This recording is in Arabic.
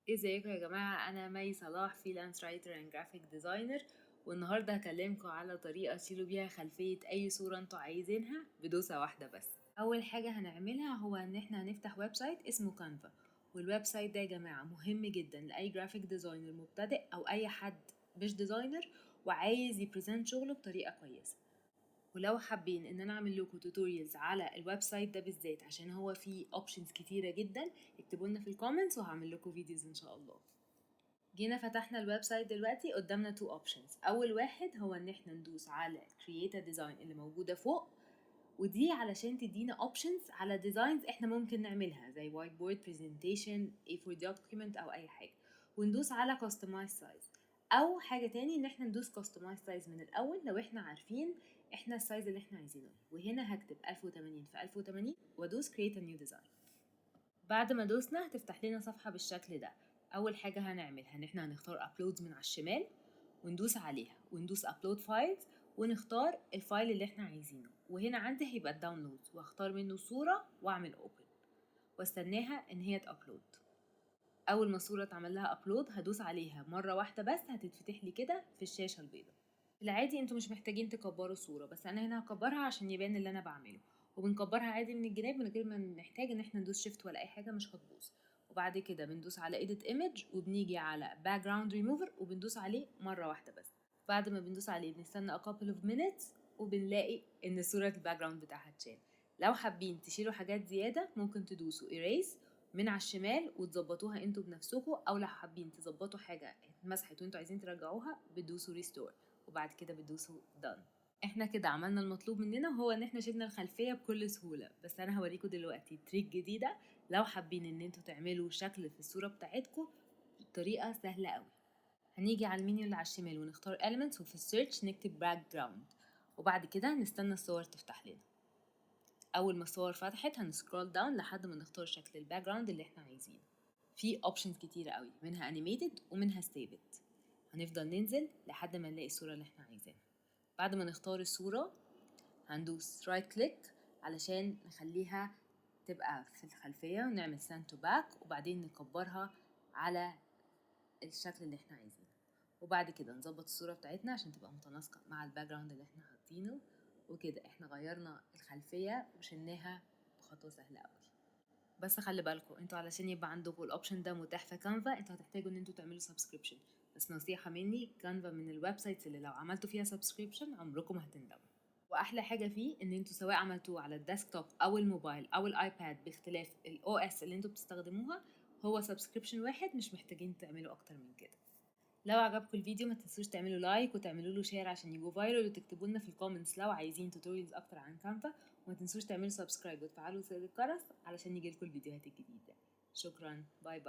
ازيكم يا جماعة، أنا مي صلاح فريلانس رايتر اند جرافيك ديزاينر. والنهاردة هكلمكم على طريقة تشيلوا بيها خلفية أي صورة انتوا عايزينها بدوسة واحدة بس. أول حاجة هنعملها هو إن احنا هنفتح ويب سايت اسمه كانفا. والويب سايت ده يا جماعة مهم جدا لأي جرافيك ديزاينر مبتدئ أو أي حد مش ديزاينر وعايز يبريزنت شغله بطريقة كويسة. ولو حابين ان انا اعمل لكم توتوريالز على الويب سايت ده بالذات عشان هو فيه اوبشنز كتيره جدا، اكتبوا لنا في الكومنتس وهعمل لكم فيديوز ان شاء الله. جينا فتحنا الويب سايت دلوقتي قدامنا تو اوبشنز. اول واحد هو ان احنا ندوس على create a design اللي موجوده فوق، ودي علشان تدينا اوبشنز على ديزاينز احنا ممكن نعملها زي وايت بورد برزنتيشن A4 document او اي حاجه. وندوس على customize size، او حاجه تاني ان احنا ندوس customize size من الاول لو احنا عارفين احنا السايز اللي احنا عايزينه. وهنا هكتب 1080 في 1080 وادوس create a new design. بعد ما دوسنا هتفتح لنا صفحة بالشكل ده. أول حاجة هنعملها إن احنا هنختار uploads من على الشمال وندوس عليها وندوس upload files ونختار الفايل اللي احنا عايزينه. وهنا عندي هيبقى الداونلود واختار منه صورة واعمل open واستناها ان هي تابلود. اول ما الصورة اتعمل لها ابلود هدوس عليها مرة واحدة بس هتتفتح لي كده في الشاشة البيضاء. في العادي انتوا مش محتاجين تكبروا الصورة، بس انا هنا هكبرها عشان يبان اللي انا بعمله. وبنكبرها عادي من الجناب من غير ما نحتاج ان احنا ندوس شيفت ولا اي حاجة، مش هتبوظ. وبعد كده بندوس على edit image وبنيجي على background remover وبندوس عليه مرة واحدة بس. بعد ما بندوس عليه بنستنى a couple of minutes وبنلاقي ان صورة الباك بتاعها اتشال. لو حابين تشيلوا حاجات زيادة ممكن تدوسوا erase من على الشمال وتظبطوها انتوا بنفسكم، او لو حابين تظبطوا حاجة اتمسحت وانتوا عايزين ترجعوها بتدوسوا restore وبعد كده بتدوسوا done. احنا كده عملنا المطلوب مننا وهو ان احنا شلنا الخلفية بكل سهولة. بس انا هوريكم دلوقتي تريك جديدة لو حابين ان انتوا تعملوا شكل في الصورة بتاعتكم بطريقة سهلة قوي. هنيجي على المنيو اللي على الشمال ونختار elements وفي السيرش نكتب background وبعد كده نستنى الصور تفتح لنا. اول ما الصور فتحت هنسكرول داون لحد ما نختار شكل الباك جراوند اللي احنا عايزينه. في اوبشنز كتيره قوي، منها انيميتد ومنها ستيبت. هنفضل ننزل لحد ما نلاقي الصوره اللي احنا عايزينها. بعد ما نختار الصوره هندوس رايت كليك علشان نخليها تبقى في الخلفيه ونعمل ساند تو باك وبعدين نكبرها على الشكل اللي احنا عايزينه. وبعد كده نظبط الصورة بتاعتنا عشان تبقى متناسقة مع الباك جراوند اللي احنا حاطينه. وكده احنا غيرنا الخلفية وشلناها بخطوة سهلة قوي. بس خلي بالكم انتوا علشان يبقى عندكم الاوبشن ده متاح في كانفا انتوا هتحتاجوا ان انتوا تعملوا سبسكريبشن. بس نصيحة مني، كانفا من الويب سايتس اللي لو عملتوا فيها سبسكريبشن عمركم ما هتندموا. واحلى حاجة فيه ان انتوا سواء عملتوه على الديسكتوب او الموبايل او الايباد باختلاف الاو اس اللي انتوا بتستخدموها، هو سبسكريبشن واحد مش محتاجين تعملوا اكتر من كده. لو عجبكم الفيديو ما تنسوش تعملوا لايك وتعملوا له شير عشان يجوا فايرال، وتكتبوا لنا في الكومنتس لو عايزين توتوريالز اكتر عن كانفا. وما تنسوش تعملوا سبسكرايب وتفعلوا زر الجرس علشان يجيلكوا الفيديوهات الجديدة. شكرا، باي باي.